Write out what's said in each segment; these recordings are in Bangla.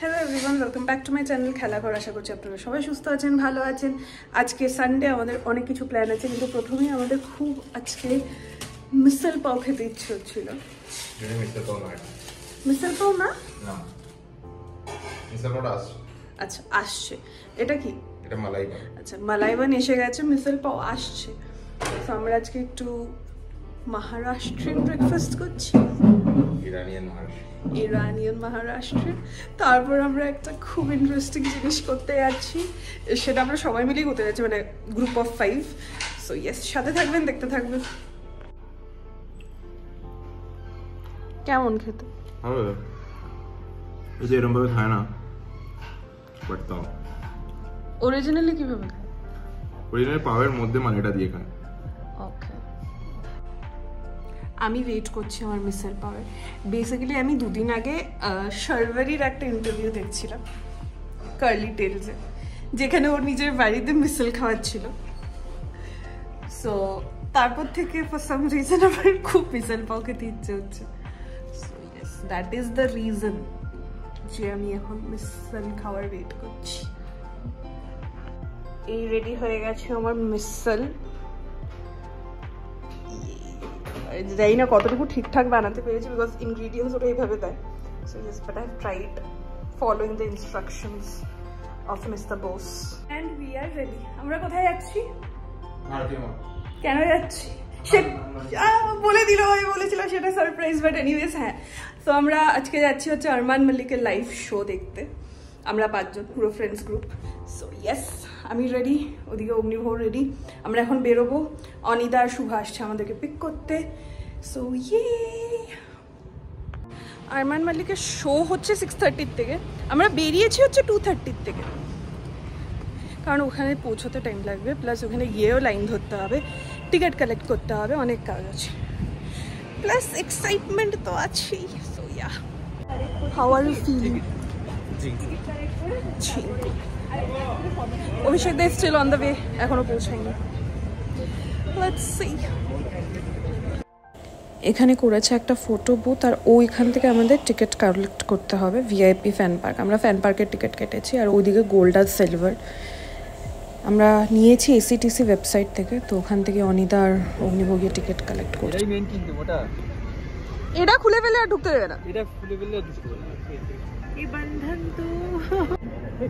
Hello everyone, welcome back to my channel খেলা ঘর। আশা করছি আপনারা সবাই সুস্থ আছেন, ভালো আছেন। আজকে সানডে, আমাদের অনেক কিছু প্ল্যান আছে, কিন্তু প্রথমেই আমাদের খুব আজকে মিসেল পাও খেতে ইচ্ছে হচ্ছিল। মিসেল পাও না, আচ্ছা আসছে। এটা কি? এটা মালাইবান। আচ্ছা, মালাইবান এসে গেছে, মিসেল পাও আসছে। তো আমরা আজকে একটু মহারাষ্ট্রিয়ান ব্রেকফাস্ট করছি, ইরানিয়ান মহারাষ্ট্রিয়ান। তারপর আমরা একটা খুব ইন্টারেস্টিং জিনিস করতে যাচ্ছি, সেটা আমরা সবাই মিলেই করতে যাচ্ছি, মানে গ্রুপ অফ 5। সো ইয়েস, সাথে থাকবেন, দেখতে থাকবেন। কেমন খেতে? এই যে এরকম ভাবে খায় না, বাট তাও অরিজিনালি কিভাবে খায়? অরিজিনাল পাওয়ের মধ্যে মালাইটা দিয়ে খায়। ওকে, আমি ওয়েট করছি আমার মিসেল পাওয়ার। বেসিক্যালি আমি দুদিন আগে শার্ভারির একটা ইন্টারভিউ দেখছিলাম কার্লি টেলসে, যেখানে ওর নিজের বাড়িতে মিসেল খাওয়াচ্ছিল। সো তারপর থেকে ফর সাম রিজন আমার খুব মিসেল পাও খেতে ইচ্ছে হচ্ছে। So yes, that is the reason যে আমি এখন মিসেল খাওয়ার ওয়েট করছি। এই রেডি হয়ে গেছে আমার মিসেল। জানি না কতটুকু ঠিকঠাক বানাতে পেরেছি, বিকজ ইনগ্রিডিয়েন্টস ওটা এইভাবে দেয়। So yes, but I have tried following the instructions of mister Bose. And we are ready. আমরা কোথায় যাচ্ছি? কেন যাচ্ছি সে বলে দিল, আমি বলেছিলাম সেটা সারপ্রাইজ, বাট এনিওয়েজ হ্যাঁ। তো আমরা আজকে যাচ্ছি হচ্ছে আরমান মালিকের লাইভ শো দেখতে। আমরা 5 জন, পুরো ফ্রেন্ডস গ্রুপ। সো ইয়েস, আমি রেডি, ওদিকে অগ্নিভোর রেডি। আমরা এখন বেরোবো, অনিদা আর শুভা আসছে আমাদেরকে পিক করতে। সো ইয়ে, আরমান মালিকের শো হচ্ছে 6:30 থেকে, আমরা বেরিয়েছি হচ্ছে 2:30 থেকে, কারণ ওখানে পৌঁছতে টাইম লাগবে, প্লাস ওখানে গিয়েও লাইন ধরতে হবে, টিকিট কালেক্ট করতে হবে, অনেক কাজ আছে, প্লাস এক্সাইটমেন্ট তো আছেই। So yeah, how are you feeling? Abhishek da still on the way, এখনো পৌঁছায়নি। Let's see. এখানে করেছে একটা ফটো বুথ, আর ওইখান থেকে আমাদের টিকিট কালেক্ট করতে হবে ভিআইপি ফ্যান পার্ক। আমরা ফ্যান পার্কের টিকিট কেটেছি, আর ওইদিকে গোল্ড আর সিলভার আমরা নিয়েছি এসিটিসি ওয়েবসাইট থেকে। তো ওখান থেকে অনিদা আর অগ্নিভোগের টিকিট কালেক্ট করছি। এটা খুলে ফেলে আর ঢুকতে দেবে না, এটা খুলে ফেলে আর ঢুকতে দেবে না। এই বন্ধন তো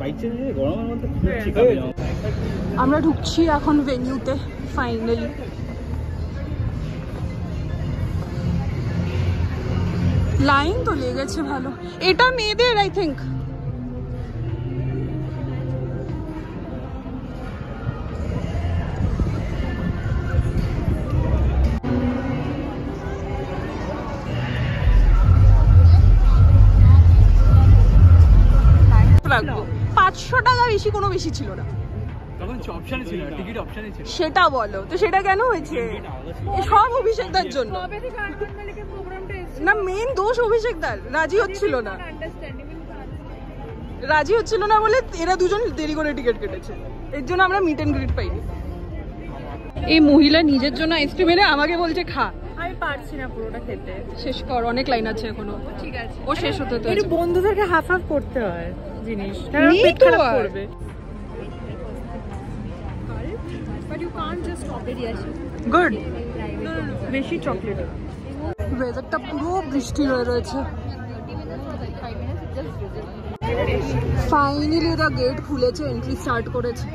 বাইক চালিয়ে গরমের মধ্যে আমরা ঢুকছি এখন ভেন্যুতে ফাইনালি। লাইন তো লেগেছে ভালো। এটা মেয়েদের আই থিঙ্ক। লাগবে 500 টাকা, বেশি কোনো বেশি ছিল না তখন, অপশনই ছিল না, টিকিট অপশনই ছিল। সেটা বলো তো, সেটা কেন হয়েছে? সব অভিষেকদার জন্য না, মেইন দোষ অভিষেকদার। রাজি হচ্ছিল না, রাজি হচ্ছিল না বলে এরা দুজন দেরি করে টিকিট কেটেছে, এর জন্য আমরা মিট এন্ড গ্রিট পাইনি। এই মহিলা নিজের জন্য আইসক্রিম এনে আমাকে বলছে খা। আমি পারছি না পুরোটা খেতে, শেষ কর, অনেক লাইন আছে এখনো। ঠিক আছে, ও শেষ হতে তো একটু বন্ধুদেরকে হাফ হাফ করতে হয় জিনিস, তারা পেট খারাপ করবে। But you can't just stop it. Yes good, বেশি চকলেট। ওয়েদারটা পুরো বৃষ্টি হয়ে রয়েছে। ফাইনালি এরা গেট খুলেছে, এন্ট্রি স্টার্ট করেছে।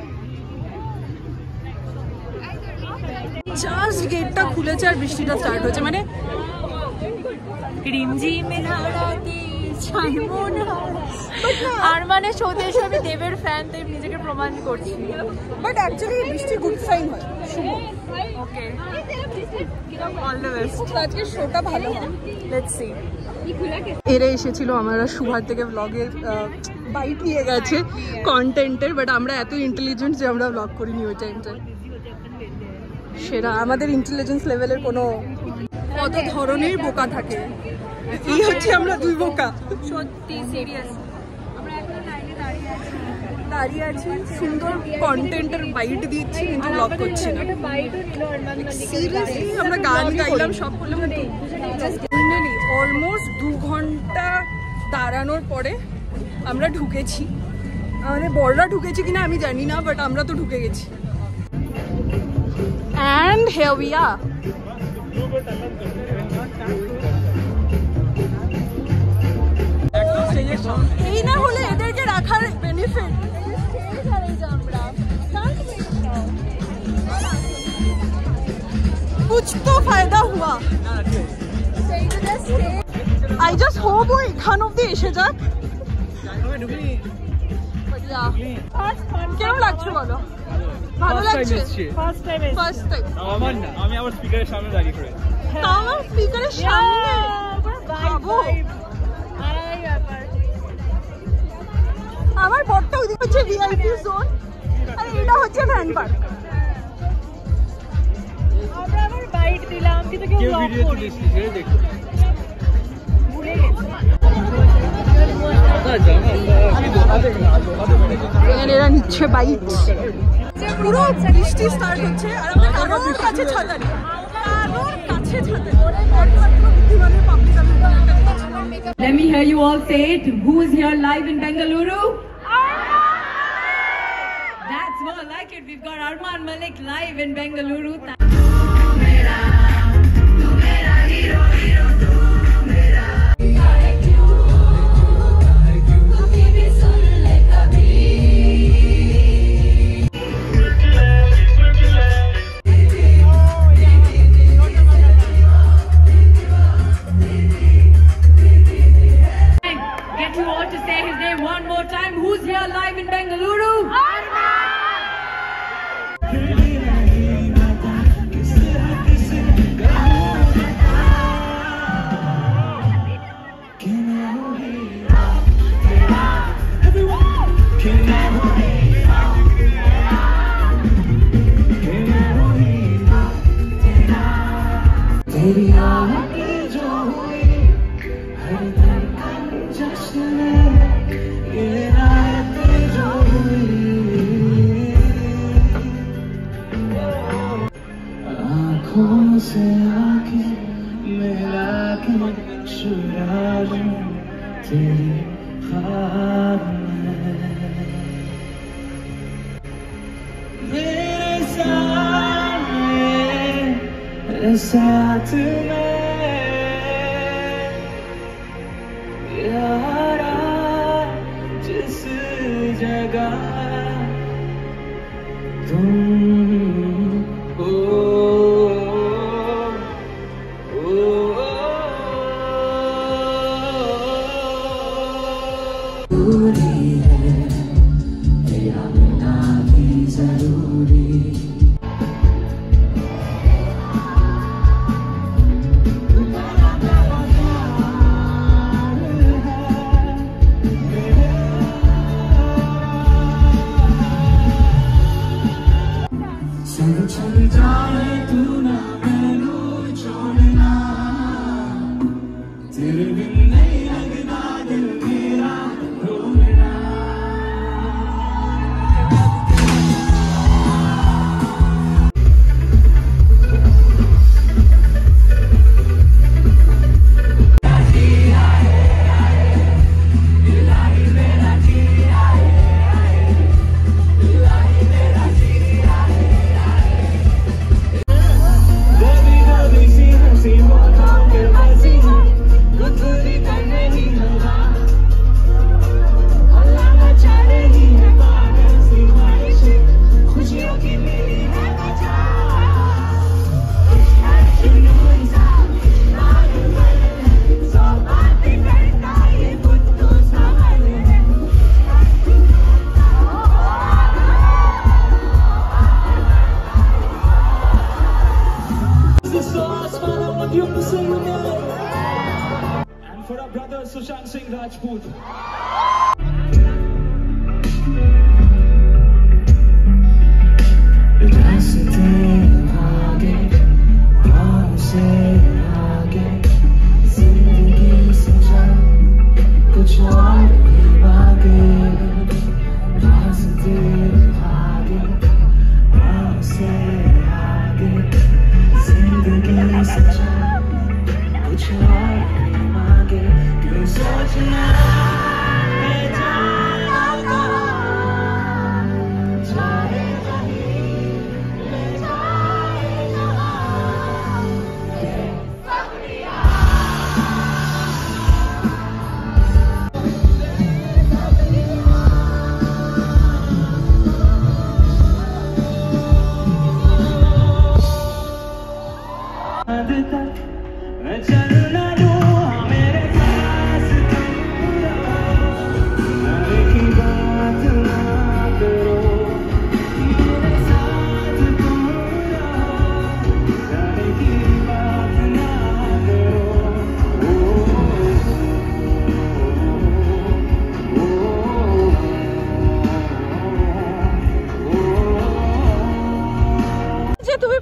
জাস্ট গেটটা খুলেছে আর বৃষ্টিটা স্টার্ট হয়েছে, মানে আর মানে সৌদেশ আমি দেবের ফ্যান, তাই নিজেকে প্রমাণ করছি। বাট অ্যাকচুয়ালি বৃষ্টি গুড সাইন হয়। ওকে, অল দ্য বেস্ট। আজকে শোটা ভালো হবে, লেটস সি। এরা এসেছিল আমরা সুভার থেকে ব্লগের বাইট নিয়ে গেছে কন্টেন্টের, বাট আমরা এত ইন্টেলিজেন্ট যে আমরা ব্লগ করিনি ওই টাইমটায়। সেটা আমাদের ইন্টেলিজেন্স লেভেলের কোনো কত ধরনের বোকা থাকে, এই হচ্ছে আমরা দুই বোকা। সত্যি সিরিয়াস, আমরা একটা লাইনে দাঁড়িয়ে আছি, সুন্দর কন্টেন্টের বাইট দিচ্ছি, কিন্তু ব্লগ করছি না। সিরিয়াসলি আমরা গান গাইলাম, সব করলাম, অলমোস্ট 2 ঘন্টা দাঁড়ানোর পরে আমরা ঢুকেছি, আমাদের বড়রা ঢুকেছে কিনা আমি জানি না, বাট আমরা তো ঢুকে গেছি। And here we are. এই না হলে এদেরকে রাখার বেনিফিট। कुछ तो फायदा हुआ। I just hope वो এখান অবধি এসে যাক। কেমন লাগছে বলো? ভালো লাগছে? First time. আমি আবার স্পিকারের সামনে দাঁড়িয়ে করে। আমার স্পিকারের সামনে বাবু। আমার বড়টা ওইদিকে হচ্ছে ভিআইপি জোন আর এটা হচ্ছে ভ্যান পার্ক। আমরা আবার বাইট দিলাম কিন্তু কেউ ভিডিও তুলেছি ছেড়ে দেখো। ভুলে গেছি। এরা নিচ্ছে বাইট। পুরো বৃষ্টি স্টার্ট হচ্ছে আর আমরা কারোর কাছে ছাতা নেই, কারোর কাছে ছাতা নেই। Let me hear you all say it. Who is here live in Bengaluru? That's more like it. We've got Arman Malik live in Bengaluru. Who's here live in Bengaluru? से आके मिला के चुरा लूं तेरी ख्वाब में मेरे सामने साथ में यारा जिस जगह तुम and for our brother Sushant Singh Rajput. कुछ और मांगे क्यों सोचना है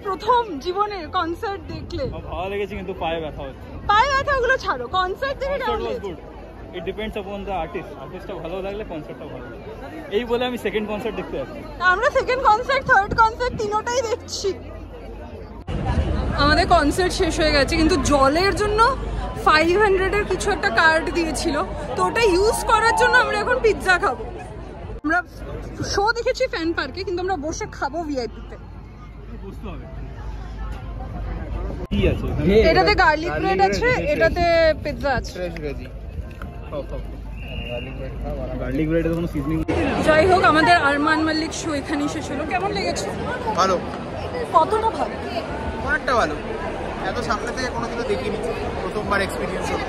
প্রথম জীবনের কনসার্ট দেখলে ভালো লেগেছে, কিন্তু পায়ে ব্যথা হচ্ছে। পায়ে ব্যথা ওগুলো ছাড়ো, কনসার্ট দেখে কেমন লেগেছে? It depends upon the artist. আর্টিস্টটা ভালো লাগলে কনসার্টটা ভালো লাগে। এই বলে আমি সেকেন্ড কনসার্ট দেখতে যাচ্ছি। আমরা সেকেন্ড কনসার্ট, থার্ড কনসার্ট তিনটাই দেখছি। আমাদের কনসার্ট শেষ হয়ে গেছে, কিন্তু জলের জন্য 500 এর কিছু একটা কার্ড দিয়েছিল, তো ওটা ইউজ করার জন্য আমরা এখন পিৎজা খাবো। আমরা শো দেখেছি ফ্যান পার্কে, কিন্তু আমরা বসে খাবো ভিআইপিতে। বুঝতে হবে কি আছে এটাতে গার্লিক ব্রেড আছে, এটাতে পিৎজা আছে। গার্লিক ব্রেডে কোনো সিজনিং। যাই হোক, আমাদের আরমান মল্লিক শো এখানেই শেষ হলো। কেমন লেগেছে? ভালো, কতটা ভালো? অনেকটা ভালো। এত সামনে থেকে কোনোদিনও দেখিনি, প্রথমবার এক্সপিরিয়েন্স হলো।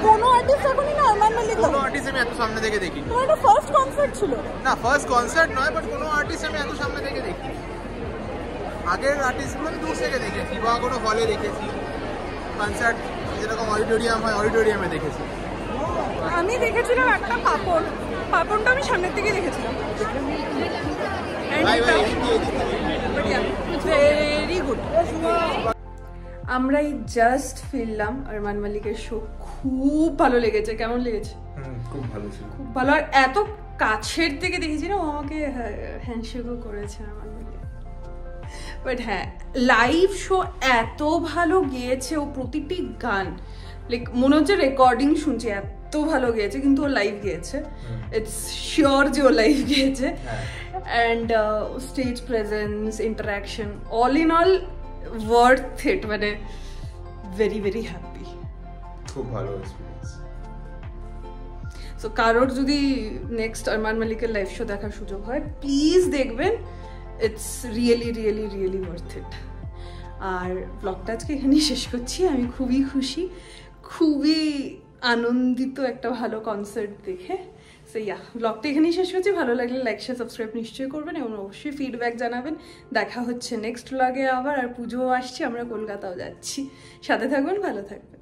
কোনো আর্টিস্ট এখনই না আরমান মল্লিক, কোনো আর্টিস্ট আমি এত সামনে থেকে দেখিনি। তোমার এটা ফার্স্ট কনসার্ট ছিল? না, ফার্স্ট কনসার্ট নয়, বাট কোনো আর্টিস্ট আমি এত সামনে থেকে দেখি। আগের আর্টিস্টগুলো আমি দূর থেকে দেখেছি, বা কোনো হলে দেখেছি, কনসার্ট যেরকম অডিটোরিয়াম হয় অডিটোরিয়ামে দেখেছি। আমি দেখেছিলাম একটা পাপনটা আমি সামনের থেকে দেখেছিলাম। Very good. আমরা এই জাস্ট ফিরলাম আরমান মল্লিকের শো, খুব ভালো লেগেছে। কেমন লেগেছে? খুব ভালো ছিল, খুব ভালো। আর এত কাছের থেকে দেখেছি না, ও আমাকে হ্যান্ডশেকও করেছে আরমান মল্লিক। বাট হ্যাঁ, লাইভ শো এত ভালো গিয়েছে, ও প্রতিটি গান লাইক মনে হচ্ছে রেকর্ডিং শুনছি, এত ভালো গিয়েছে। কিন্তু ও লাইভ গিয়েছে, ইটস শিওর যে ও লাইভ গিয়েছে। And stage presence, interaction, all in all worth it. মানে ভেরি ভেরি হ্যাপি, খুব ভালো এক্সপিরিয়েন্স। সো কারোর যদি নেক্সট আরমান মল্লিকের লাইভ শো দেখার সুযোগ হয়, প্লিজ দেখবেন। It's really really really worth it. আর ব্লগটা আজকে এখানেই শেষ করছি। আমি খুবই খুশি, খুবই আনন্দিত একটা ভালো কনসার্ট দেখে। সো ইয়া, ব্লগটা এখানেই শেষ করছি। ভালো লাগলে লাইক শেয়ার সাবস্ক্রাইব নিশ্চয়ই করবেন, এবং অবশ্যই ফিডব্যাক জানাবেন। দেখা হচ্ছে নেক্সট ব্লগে আবার। আর পুজোও আসছে, আমরা কলকাতাও যাচ্ছি। সাথে থাকবেন, ভালো থাকবেন।